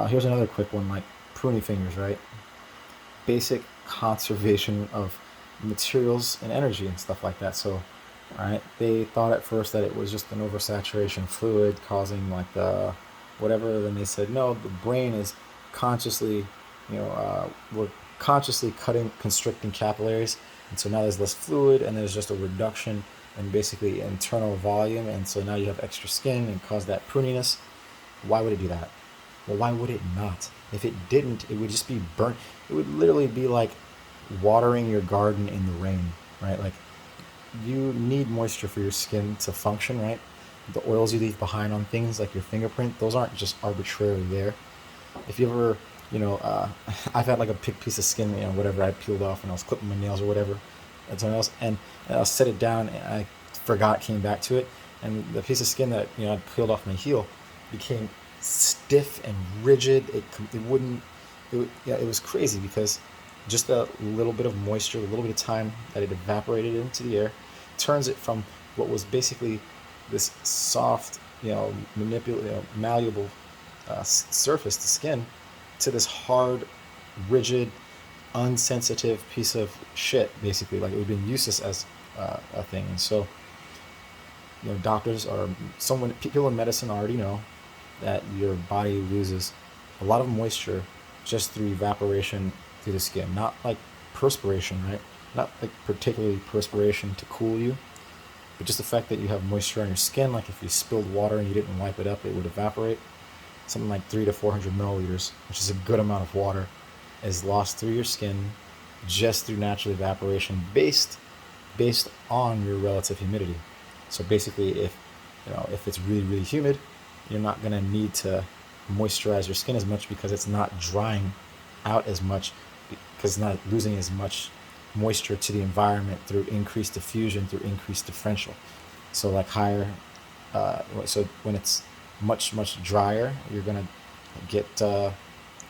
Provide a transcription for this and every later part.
Here's another quick one, like pruny fingers, right? Basic conservation of materials and energy and stuff like that. So, right, they thought at first that it was just an oversaturation fluid causing like the whatever. Then they said no, the brain is consciously, we're consciously cutting, constricting capillaries, and so now there's less fluid and there's just a reduction in basically internal volume, and so now you have extra skin and cause that pruniness. Why would it do that? Well, why would it not? If it didn't, it would just be burnt. It would literally be like watering your garden in the rain, right? Like you need moisture for your skin to function, right? The oils you leave behind on things like your fingerprint, those aren't just arbitrarily there. If you ever, I've had like a big piece of skin, whatever I peeled off when I was clipping my nails or whatever, and something else, and I set it down and I forgot, came back to it, and the piece of skin that I peeled off my heel became stiff and rigid. It wouldn't. Yeah, it was crazy because just a little bit of moisture, a little bit of time that it evaporated into the air, turns it from what was basically this soft, malleable surface, the skin, to this hard, rigid, unsensitive piece of shit. Basically, like it would have been useless as a thing. And so, doctors or someone, people in medicine already know that your body loses a lot of moisture just through evaporation through the skin, not like perspiration, right? Not like particularly perspiration to cool you, but just the fact that you have moisture on your skin. Like if you spilled water and you didn't wipe it up, it would evaporate. Something like 300 to 400 milliliters, which is a good amount of water, is lost through your skin just through natural evaporation based on your relative humidity. So basically, if it's really really humid, you're not gonna need to moisturize your skin as much because it's not drying out as much, because it's not losing as much moisture to the environment through increased diffusion, through increased differential. So like higher, so when it's much drier, you're gonna get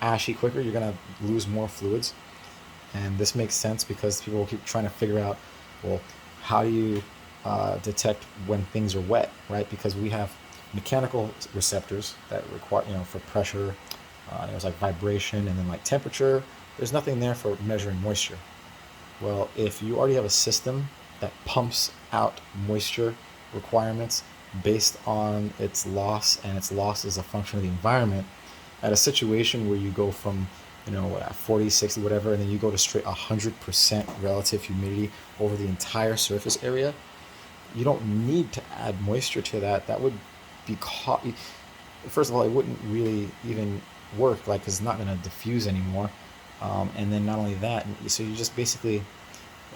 ashy quicker. You're gonna lose more fluids, and this makes sense because people will keep trying to figure out, well, how do you detect when things are wet, right? Because we have mechanical receptors that require, for pressure, there's like vibration and then like temperature. There's nothing there for measuring moisture. Well, if you already have a system that pumps out moisture requirements based on its loss, and its loss is a function of the environment, at a situation where you go from 40, 60, whatever, and then you go to straight 100% relative humidity over the entire surface area, you don't need to add moisture to that. That would be caught. First of all, it wouldn't really even work, like, because it's not going to diffuse anymore. And then not only that, so you just basically,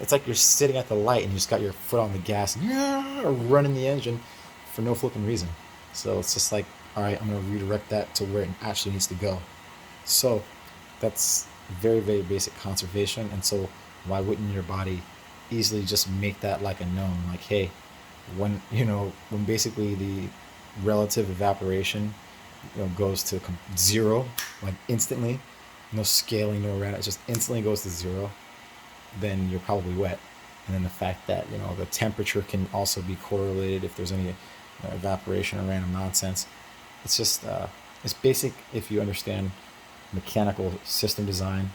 it's like you're sitting at the light and you just got your foot on the gas and running the engine for no flipping reason. So it's just like, all right, I'm going to redirect that to where it actually needs to go. So that's very, very basic conservation. And so why wouldn't your body easily just make that like a known? Like, hey, when basically the relative evaporation, goes to zero, like instantly, no scaling, no random, it just instantly goes to zero, then you're probably wet. And then the fact that the temperature can also be correlated if there's any evaporation or random nonsense. It's just it's basic if you understand mechanical system design.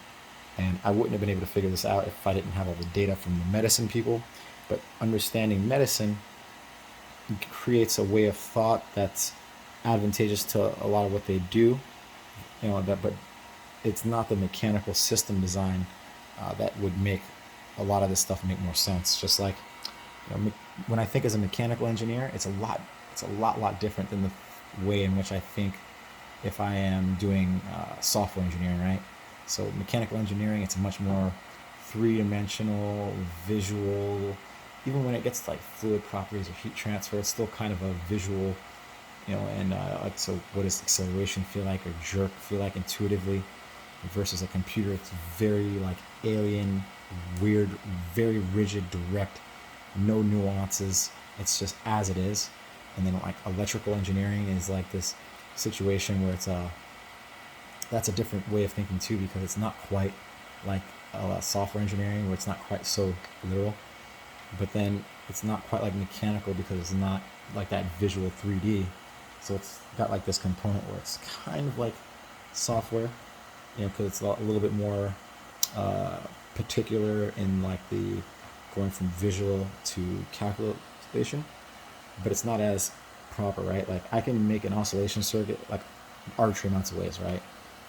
And I wouldn't have been able to figure this out if I didn't have all the data from the medicine people. But understanding medicine creates a way of thought that's advantageous to a lot of what they do. But it's not the mechanical system design that would make a lot of this stuff make more sense. Just like when I think as a mechanical engineer, it's a lot different than the way in which I think if I am doing software engineering, right? So mechanical engineering, it's much more three-dimensional, visual. Even when it gets to like fluid properties or heat transfer, it's still kind of a visual, and like, so what does acceleration feel like or jerk feel like intuitively versus a computer? It's very like alien, weird, very rigid, direct, no nuances. It's just as it is. And then like electrical engineering is like this situation where that's a different way of thinking too, because it's not quite like software engineering where it's not quite so literal, but then it's not quite like mechanical because it's not like that visual 3D. So it's got like this component where it's kind of like software, because it's a little bit more uh, particular in like the going from visual to calculation, but it's not as proper, right? Like I can make an oscillation circuit like arbitrary amounts of ways, right?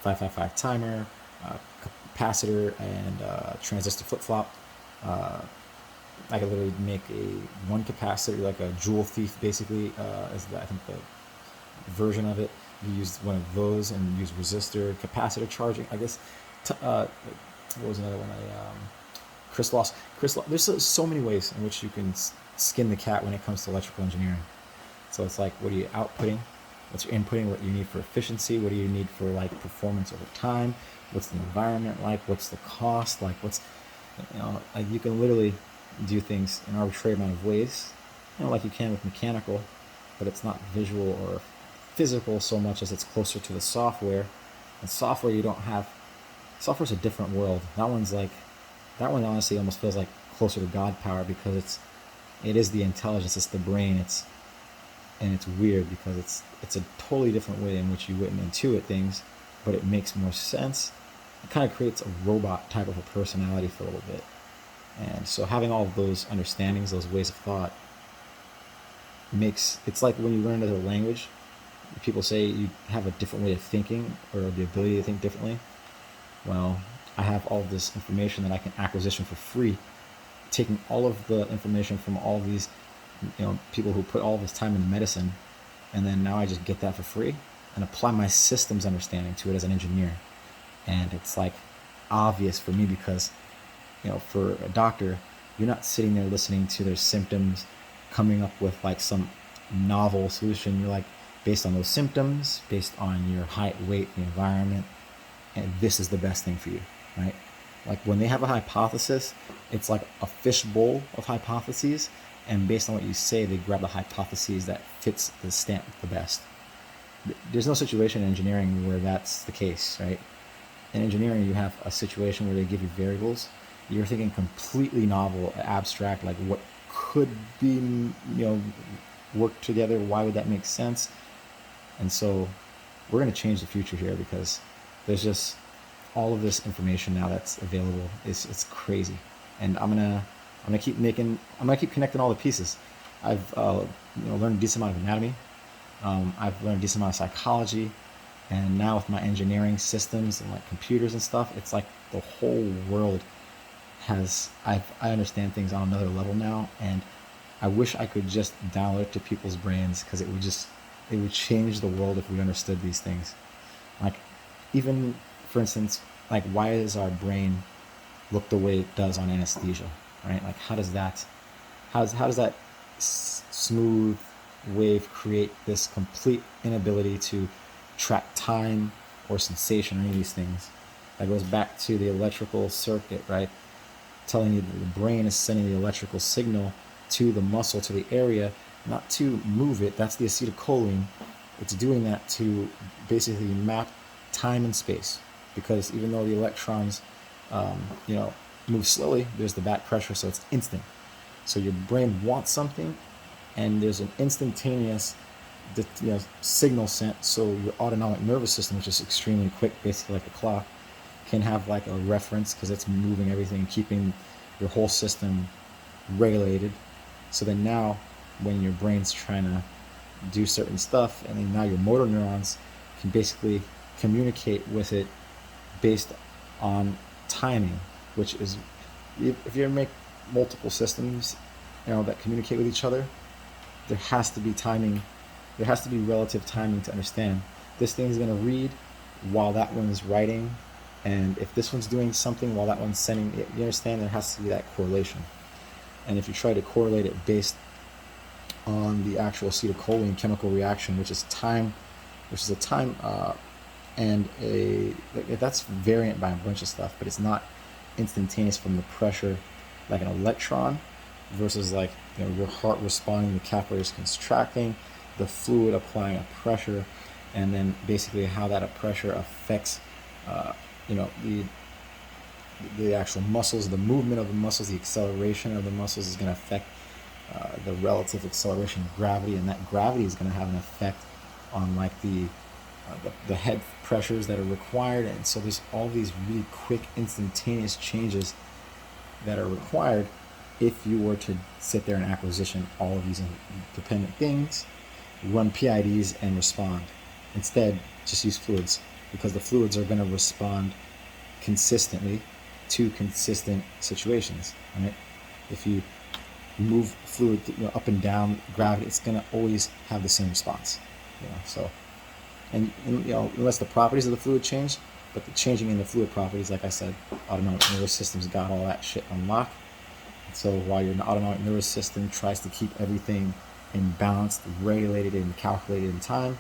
555 timer, uh, capacitor, and transistor flip flop. Uh, I could literally make a one capacitor, like a jewel thief, basically, is I think the version of it. You use one of those and use resistor, capacitor charging. I guess. What was another one? Crystal loss. Crystal. There's so many ways in which you can skin the cat when it comes to electrical engineering. So it's like, what are you outputting? What's your inputting? What you need for efficiency? What do you need for like performance over time? What's the environment like? What's the cost like? Like you can literally do things in an arbitrary amount of ways, like you can with mechanical, but it's not visual or physical so much as it's closer to the software. And software, you don't have. Software's a different world. That one honestly almost feels like closer to God power because it is the intelligence, it's the brain, and it's weird because it's a totally different way in which you wouldn't intuit things, but it makes more sense. It kind of creates a robot type of a personality for a little bit. And so having all of those understandings, those ways of thought, it's like when you learn another language, people say you have a different way of thinking or the ability to think differently. Well, I have all of this information that I can acquisition for free, taking all of the information from all of these, people who put all of this time into medicine, and then now I just get that for free and apply my systems understanding to it as an engineer. And it's like obvious for me because, for a doctor, you're not sitting there listening to their symptoms, coming up with like some novel solution. You're like, based on those symptoms, based on your height, weight, the environment, and this is the best thing for you, right? Like when they have a hypothesis, it's like a fishbowl of hypotheses, and based on what you say, they grab the hypotheses that fits the stamp the best. There's no situation in engineering where that's the case, right? In engineering, you have a situation where they give you variables. You're thinking completely novel, abstract, like what could be, work together. Why would that make sense? And so we're going to change the future here because there's just all of this information now that's available. It's crazy, and I'm gonna keep connecting all the pieces. I've learned a decent amount of anatomy. I've learned a decent amount of psychology, and now with my engineering systems and like computers and stuff, it's like the whole world I understand things on another level now, and I wish I could just download it to people's brains because it would change the world if we understood these things. Like, even for instance, like why does our brain look the way it does on anesthesia, right? Like how does that smooth wave create this complete inability to track time or sensation or any of these things? That goes back to the electrical circuit, right? Telling you that the brain is sending the electrical signal to the muscle, to the area, not to move it. That's the acetylcholine. It's doing that to basically map time and space, because even though the electrons, move slowly, there's the back pressure, so it's instant. So your brain wants something, and there's an instantaneous, signal sent. So your autonomic nervous system, which is extremely quick, basically like a clock, can have like a reference because it's moving everything, keeping your whole system regulated. So then now, when your brain's trying to do certain stuff, and then now your motor neurons can basically communicate with it based on timing, which is, if you make multiple systems, that communicate with each other, there has to be timing. There has to be relative timing to understand. This thing's going to read while that one's writing, and if this one's doing something while that one's sending, you understand, there has to be that correlation. And if you try to correlate it based on the actual acetylcholine chemical reaction, which is a time, and that's variant by a bunch of stuff, but it's not instantaneous from the pressure like an electron versus like your heart responding, the capillaries contracting, the fluid applying a pressure, and then basically how that pressure affects the actual muscles, the movement of the muscles, the acceleration of the muscles is going to affect the relative acceleration of gravity, and that gravity is going to have an effect on like the the head pressures that are required, and so there's all these really quick, instantaneous changes that are required if you were to sit there and acquisition all of these independent things, run PIDs, and respond. Instead, just use fluids, because the fluids are going to respond consistently to consistent situations. Right? If you move fluid up and down gravity, it's going to always have the same response. So, and unless the properties of the fluid change, but the changing in the fluid properties, like I said, autonomic nervous system's got all that shit on lock. So while your autonomic nervous system tries to keep everything in balance, regulated and calculated in time,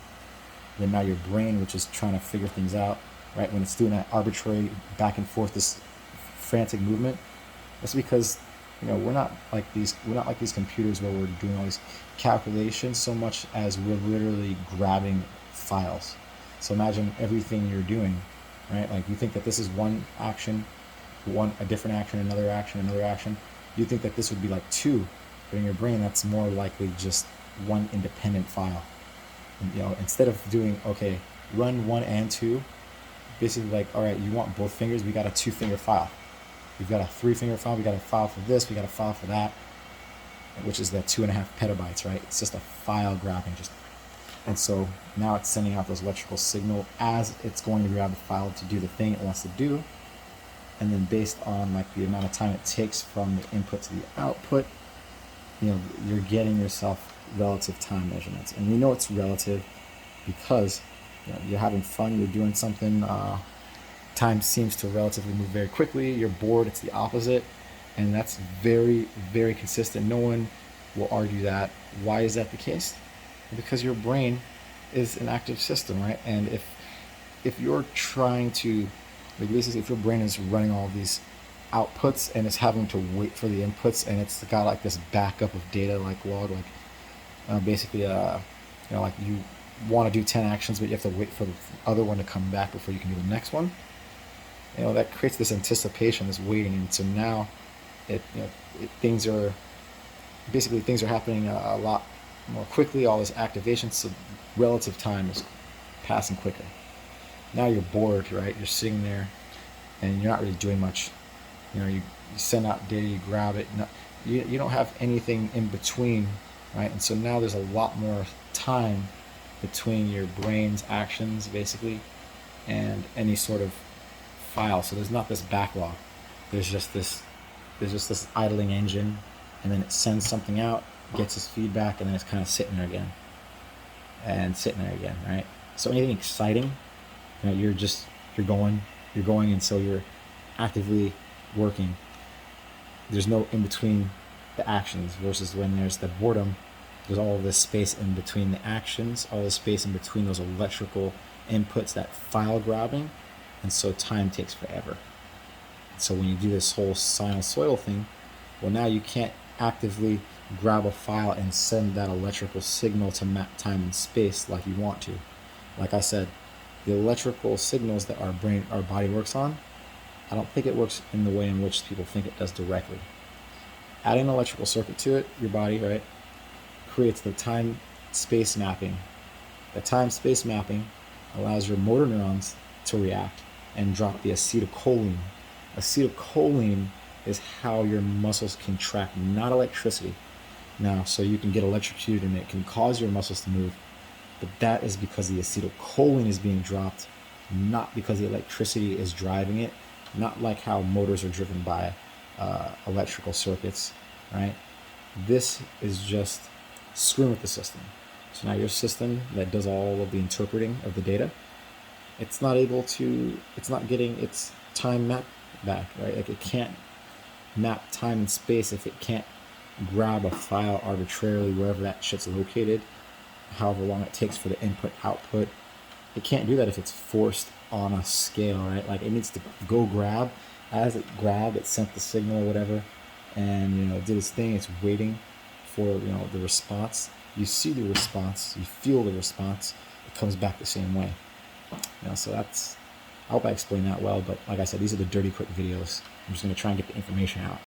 then now your brain, which is trying to figure things out, right, when it's doing that arbitrary back and forth, this frantic movement, that's because we're not like these computers where we're doing all these calculations so much as we're literally grabbing files. So imagine everything you're doing, right? Like you think that this is one action, a different action, another action. You think that this would be like two, but in your brain that's more likely just one independent file. And, instead of doing, okay, run 1 and 2, basically like, all right, you want both fingers, we got a 2-finger file. We've got a 3-finger file, we got a file for this, we got a file for that, which is that 2.5 petabytes, right? It's just a file grabbing, and so now it's sending out those electrical signal as it's going to grab the file to do the thing it wants to do. And then based on like the amount of time it takes from the input to the output, you're getting yourself relative time measurements. And it's relative because you're having fun, you're doing something, time seems to relatively move very quickly, you're bored, it's the opposite. And that's very, very consistent. No one will argue that. Why is that the case? Because your brain is an active system, right? And if you're trying to, like basically, if your brain is running all these outputs and it's having to wait for the inputs, and it's got like this backup of data, like log, like basically, like you want to do 10 actions, but you have to wait for the other one to come back before you can do the next one. That creates this anticipation, this waiting, and so now things are happening a lot more quickly. All this activation, so relative time is passing quicker. Now you're bored, right? You're sitting there and you're not really doing much. You send out data, you grab it. You don't have anything in between, right? And so now there's a lot more time between your brain's actions, basically, and any sort of file. So there's not this backlog. There's just this idling engine, and then it sends something out, gets its feedback, and then it's kind of sitting there again, right? So anything exciting, you're going, and so you're actively working. There's no in between the actions, versus when there's the boredom, there's all of this space in between the actions, all this space in between those electrical inputs, that file grabbing, and so time takes forever. So when you do this whole sinusoidal thing, well, now you can't actively grab a file and send that electrical signal to map time and space like you want to. Like I said, the electrical signals that our body works on, I don't think it works in the way in which people think it does directly. Adding an electrical circuit to it, your body, right, creates the time-space mapping. The time-space mapping allows your motor neurons to react and drop the acetylcholine. Acetylcholine is how your muscles contract, not electricity. Now, so you can get electrocuted and it can cause your muscles to move, but that is because the acetylcholine is being dropped, not because the electricity is driving it, not like how motors are driven by electrical circuits, right? This is just screwing with the system. So now your system that does all of the interpreting of the data, it's not getting its time map back, right? Like it can't map time and space if it can't grab a file arbitrarily wherever that shit's located, however long it takes for the input output. It can't do that if it's forced on a scale, right? Like it needs to go grab. As it grabbed, it sent the signal or whatever, and did its thing. It's waiting for the response. You see the response, you feel the response. It comes back the same way. So that's. I hope I explained that well. But like I said, these are the dirty quick videos. I'm just going to try and get the information out.